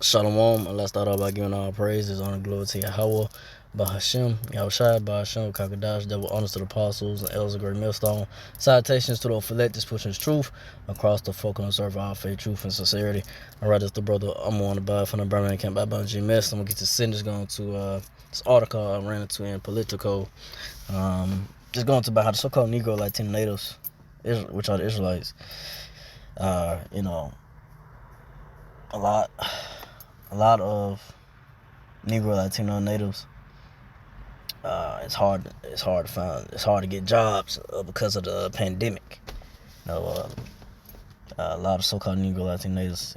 Shalom, and let's start off by giving all praises, honor, glory to Yahweh, Bahashem, Yahushai, Bahashem, Kakadash, double honors to the apostles and elders of great millstone. Salutations to those electors pushing truth across the folk and serve our faith, truth, and sincerity. All right, it's the brother I'm on the bar from the Birmingham Camp by Bungie Mess. I'm going to get to sentence going to this article I ran into in Politico. Just going to about how the so-called Negro Latino natives, which are the Israelites, a lot of Negro Latino natives. It's hard to get jobs because of the pandemic. A lot of so-called Negro Latino natives,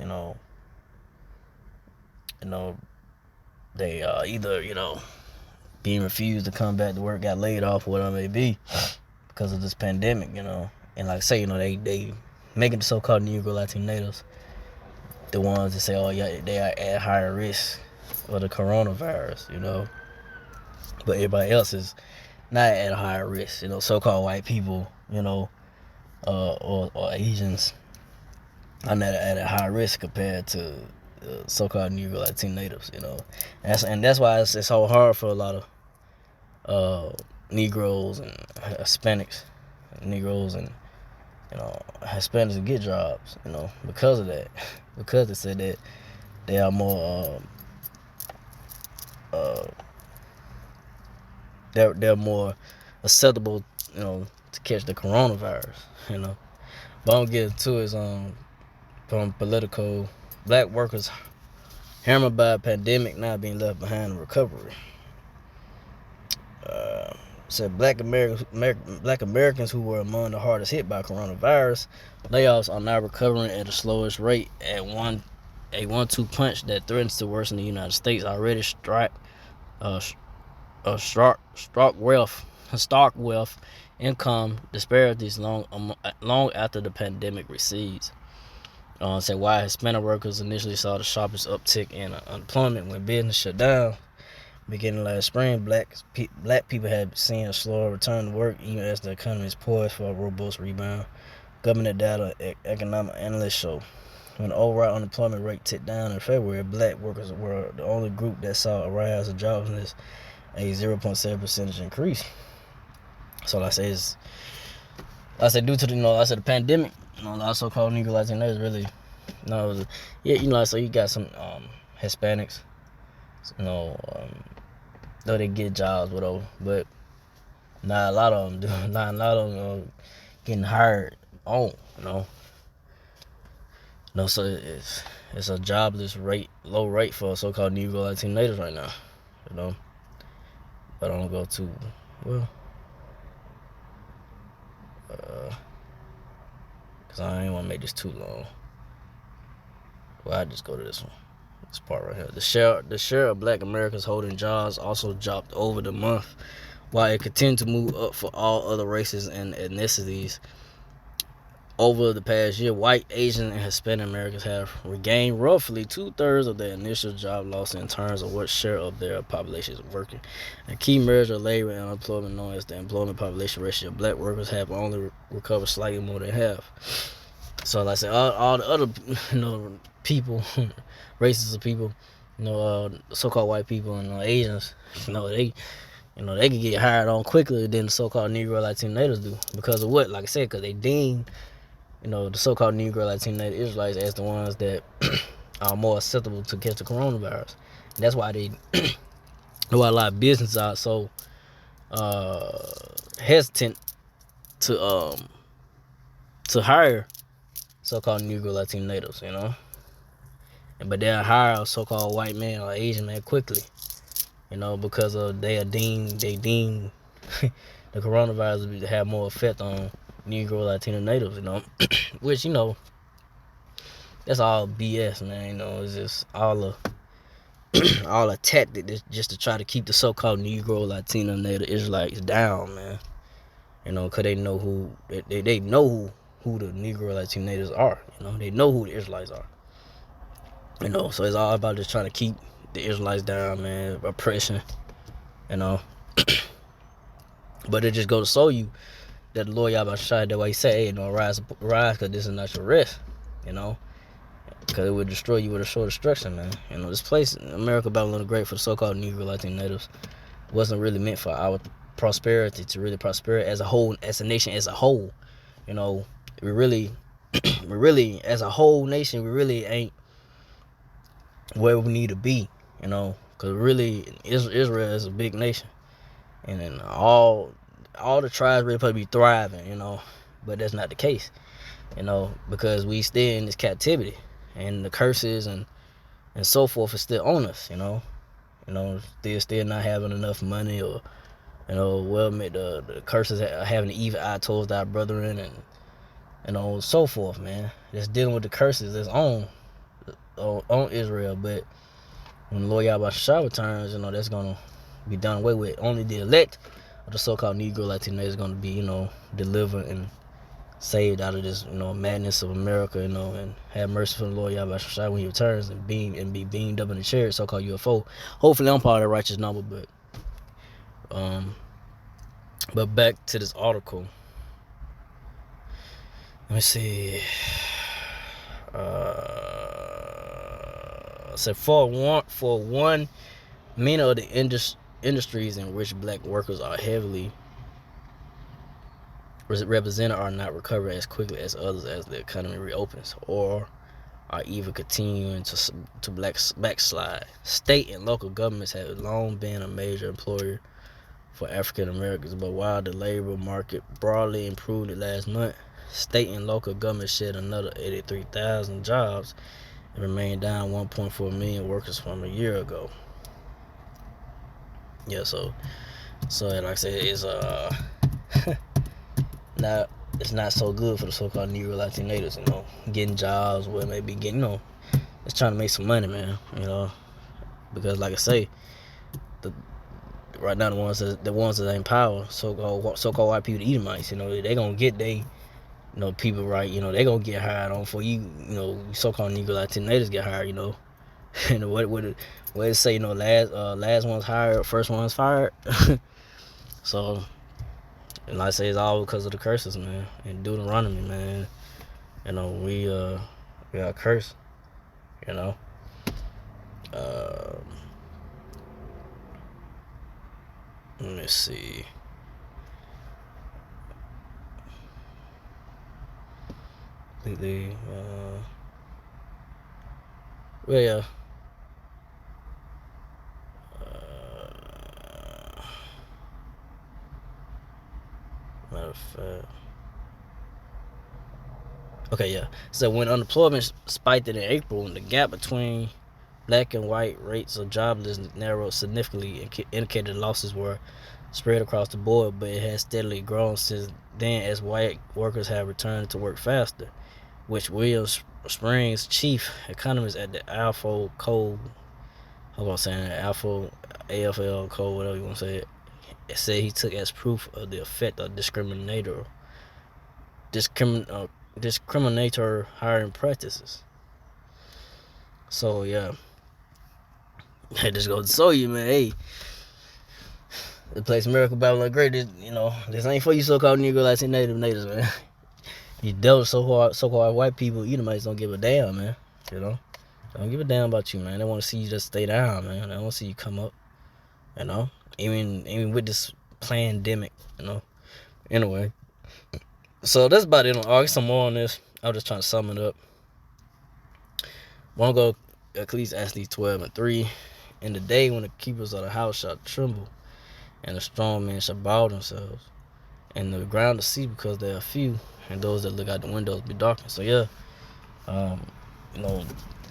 they either being refused to come back to work, got laid off, whatever it may be, because of this pandemic. And like I say, they making the so-called Negro Latino natives the ones that say, oh yeah, they are at higher risk of the coronavirus. But everybody else is not at a higher risk. So-called white people, or Asians are not at a high risk compared to so-called Negro Latino natives. That's why it's so hard for a lot of Negroes and Hispanics, Negroes and Hispanics to get jobs. Because of that, because they said that they are more they're more acceptable, to catch the coronavirus. But I'm getting to is from Politico, black workers hammered by a pandemic not being left behind in recovery. Said black Americans who were among the hardest hit by coronavirus layoffs are now recovering at the slowest rate at a 1-2 punch that threatens to worsen the United States already stark wealth income disparities long after the pandemic recedes. Said why Hispanic workers initially saw the sharpest uptick in unemployment when business shut down beginning last spring. Black people had seen a slower return to work even as the economy is poised for a robust rebound. Government data economic analysts show when the overall unemployment rate ticked down in February, black workers were the only group that saw a rise in joblessness, a 0.7% increase. So like I say due to the pandemic, a lot of so-called Negro Latinos really, so you got some Hispanics, though they get jobs, whatever, but not a lot of them do. Not a lot of them getting hired on, so it's a jobless rate, low rate for so-called Negro Latino natives right now, But I don't go too well, cause I ain't want to make this too long. Well, I just go to this part right here. The share of black Americans holding jobs also dropped over the month, while it continued to move up for all other races and ethnicities. Over the past year, white, Asian, and Hispanic Americans have regained roughly 2/3 of their initial job loss in terms of what share of their population is working. A key measure of labor and unemployment, known as the employment population ratio, black workers have only recovered slightly more than half. So like I said, all the other people, races of people, so-called white people and Asians, they can get hired on quicker than the so-called Negro Latino natives do. Because of what? Like I said, because they deem the so-called Negro Latino native Israelites as the ones that are more acceptable to catch the coronavirus. And that's why why a lot of businesses are so hesitant to hire so-called Negro Latino natives, but they'll hire a so-called white man or Asian man quickly, because of they deem the coronavirus to have more effect on Negro Latino natives, which that's all BS, man. It's just all a tactic just to try to keep the so-called Negro Latino native Israelites down, man. Cause they know who they know who the Negro Latino natives are. They know who the Israelites are. So it's all about just trying to keep the Israelites down, man. Oppression, But it just goes to show you that the Lord Yahweh Shai, that way he say, hey, rise, because this is not your rest, because it would destroy you with a short destruction, man. You know, this place, America, Babylon the Great, for the so-called Negro Latino natives, wasn't really meant for our prosperity to really prosper as a whole, as a nation as a whole. You know, we really, as a whole nation, we really ain't where we need to be. You know, because really, Israel is a big nation, and then all the tribes really supposed to be thriving. You know, but that's not the case. You know, because we still in this captivity, and the curses and so forth is still on us. You know, still not having enough money, or the curses having the evil eye towards our brethren, and so forth, man. Just dealing with the curses that's on Israel. But when the Lord Yahweh Shah returns, that's gonna be done away with. Only the elect of the so-called Negro Latino is gonna be, delivered and saved out of this, madness of America, and have mercy for the Lord Yahweh Shah when he returns and be beamed up in the chariot, so-called UFO. Hopefully I'm part of that righteous number, but back to this article. Let me see. So for one, many of the industries in which black workers are heavily represented are not recovering as quickly as others as the economy reopens, or are even continuing to backslide. State and local governments have long been a major employer for African Americans, but while the labor market broadly improved last month, state and local governments shed another 83,000 jobs and remained down 1.4 million workers from a year ago. Yeah, so like I said, it's it's not so good for the so-called Negro Latino natives, getting jobs, where it may be getting, it's trying to make some money, man, because like I say, right now the ones that in power, so-called white people, the Edomites, they gonna get people right, they gonna get hired on for you, so-called Negro Latino natives get hired, and what it say, last one's hired, first one's fired. So, and like I say, it's all because of the curses, man, and Deuteronomy, man. We are cursed, Let me see. Completely, well, yeah. Matter of fact. Okay, yeah. So when unemployment spiked in April, the gap between black and white rates of joblessness narrowed significantly, indicated losses were spread across the board, but it has steadily grown since then as white workers have returned to work faster, which William Springs, chief economist at the AFL Code, AFL Code, whatever you want to say it, said he took as proof of the effect of discriminatory hiring practices. So yeah, I just go to show you, man. Hey, the place America Babylon Great, this ain't for you so-called Negro Latino natives, man. You dealt with so-called white people, Edomites don't give a damn, man. They don't give a damn about you, man. They want to see you just stay down, man. They want to see you come up, even with this pandemic, Anyway, so that's about it. I'll get some more on this. I'm just trying to sum it up. Want to go Ecclesiastes 12:3. In the day when the keepers of the house shall tremble, and the strong men shall bow themselves, and the ground to see because they are few, and those that look out the windows be darkened. So yeah, the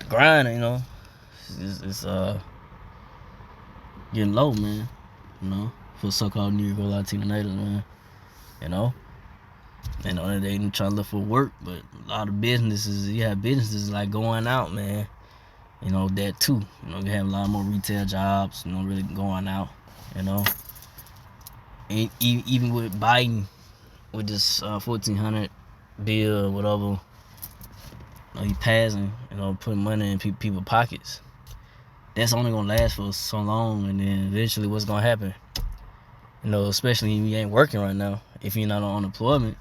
grind, is getting low, man. For so-called Negro Latino natives, man. And they ain't trying to look for work, but a lot of businesses, you have businesses like going out, man. That too. You have a lot more retail jobs, really going out, And even with Biden, with this 1,400 bill or whatever, he passing, putting money in people's pockets. That's only gonna last for so long, and then eventually what's gonna happen? Especially if you ain't working right now. If you're not on unemployment,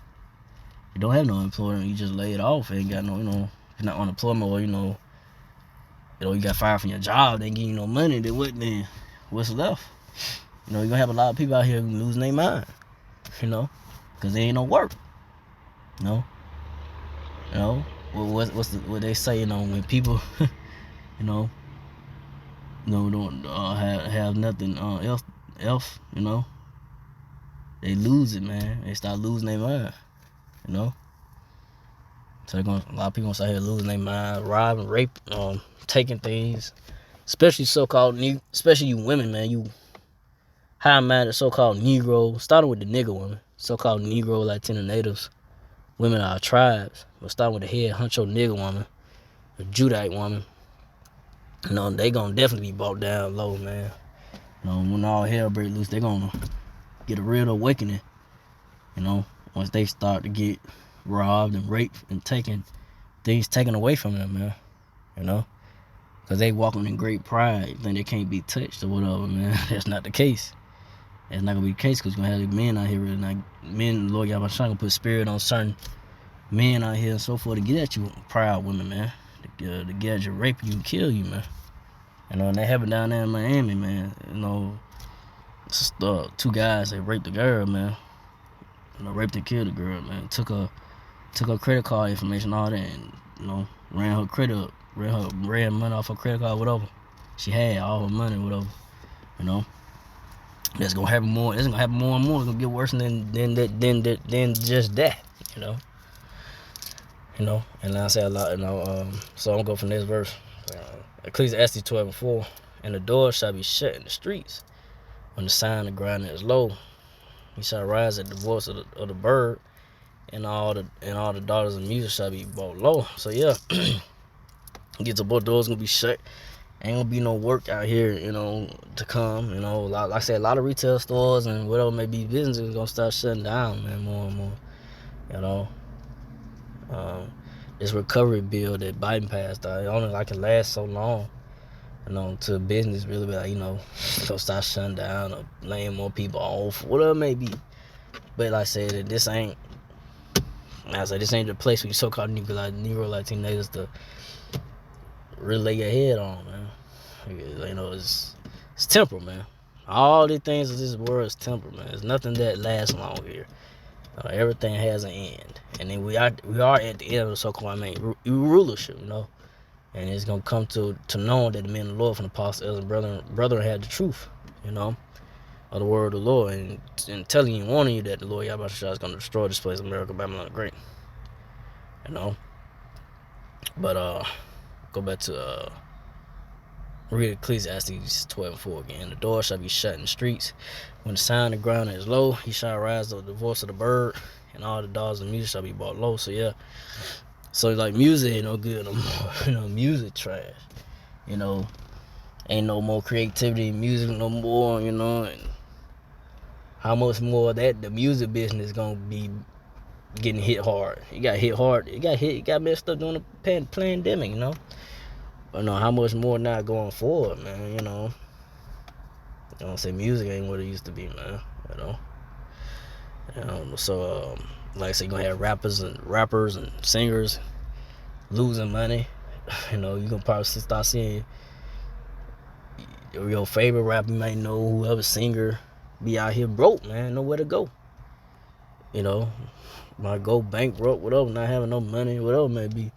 you don't have no employment, you just laid off, ain't got no, you're not unemployment, or you got fired from your job, they ain't getting you no money, then what's left? You're gonna have a lot of people out here losing their mind, because there ain't no work. What they say, when people, don't have nothing else, they lose it, man. They start losing their mind, So a lot of people gonna start here losing their mind, robbing, rape, taking things, especially especially you women, man. You high-minded so-called Negroes, starting with the nigger women, so-called Negro, Latino natives, women are tribes, but starting with the head honcho nigger woman, the Judite woman, they gonna definitely be brought down low, man. When all hell break loose, they gonna get a real awakening, once they start to get robbed and raped and things taken away from them, man, because they walking in great pride, think they can't be touched or whatever, man. That's not the case. That's not gonna be the case, because we're gonna have men out here, men, Lord Yahweh Shai, gonna put spirit on certain men out here and so forth to get at you, proud women, man, to get at you, rape you, and kill you, man. And that happened down there in Miami, man. Two guys that raped the girl, man. Raped and killed the girl, man. Took her credit card information, all that, and ran her credit up, ran money off her credit card, whatever. She had all her money, whatever. That's gonna happen more. It's gonna happen more and more. It's gonna get worse than just that, And I say a lot, So I'm gonna go from this verse. Ecclesiastes 12:4, and the door shall be shut in the streets when the sign of the ground is low. He shall rise at the voice of the bird, and all the daughters of music shall be brought low. So yeah, get the doors gonna be shut. Ain't gonna be no work out here, to come. Like I said, a lot of retail stores and whatever may be businesses gonna start shutting down, man, more and more. This recovery bill that Biden passed, only like it lasts so long, to business really be like, gonna start shutting down or laying more people off, whatever it may be. But like I said, this ain't the place for you so-called Negro Latino natives to really lay your head on, man. It's temporal, man. All the things of this world is temporal, man. There's nothing that lasts long here. Everything has an end, and then we are at the end of the so-called rulership, and it's gonna come to know that the men of the Lord, from the apostles and brethren had the truth, of the word of the Lord, and telling you, warning you that the Lord Yahweh Shai is gonna destroy this place, America, Babylon the Great, But go back to read Ecclesiastes 12:4 again. The door shall be shut in the streets when the sound of the ground is low. He shall rise with the voice of the bird, and all the daughters of music shall be brought low. So yeah, so like music ain't no good no more. Music trash. Ain't no more creativity in music no more. And how much more that the music business gonna be getting hit hard? It got hit hard. It got messed up during the pandemic. But how much more now going forward, man? Say music ain't what it used to be, man. So like I say, you're gonna have rappers and singers losing money. You gonna probably start seeing your favorite rapper, you might know, whoever singer, be out here broke, man, nowhere to go. Might go bankrupt, whatever, not having no money, whatever it may be.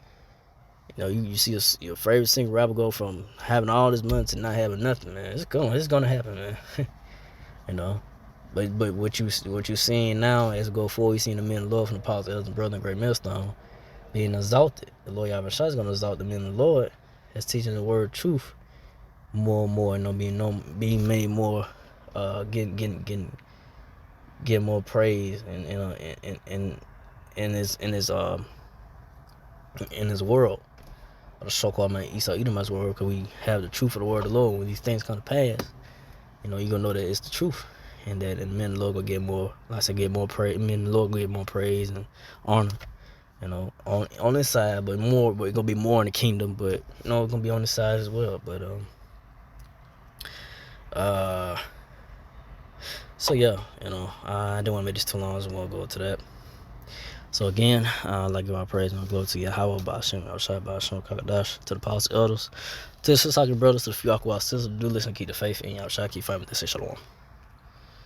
You see your favorite singer rapper go from having all this money to not having nothing, man. It's gonna happen, man. But what you seeing now as we go forward, you seeing the men of the Lord, from the apostles, elders, and brethren, and great millstone, being exalted. The Lord Yahweh Shai is gonna exalt the men of the Lord as teaching the word of truth more and more, being made more, getting more praise, and in his world. The so-called Esau Edomite's world, because we have the truth of the word of the Lord. When these things come to pass, you're gonna know that it's the truth, and that the men of the Lord will get more. Like I said, get more praise. Men of the Lord will get more praise and honor. On this side, but it's gonna be more in the kingdom. But it's gonna be on this side as well. But so yeah, I didn't want to make this too long. I just want to go into that. So again, like give our praise and glory to Yahweh, Ba'ashem, Yahushua, Ba'ashem, Kakadash, to the apostles, elders, to the Sasaki brothers, to the few Aqua sisters, do listen, keep the faith, and Yahushua keep fighting with this. Shalom.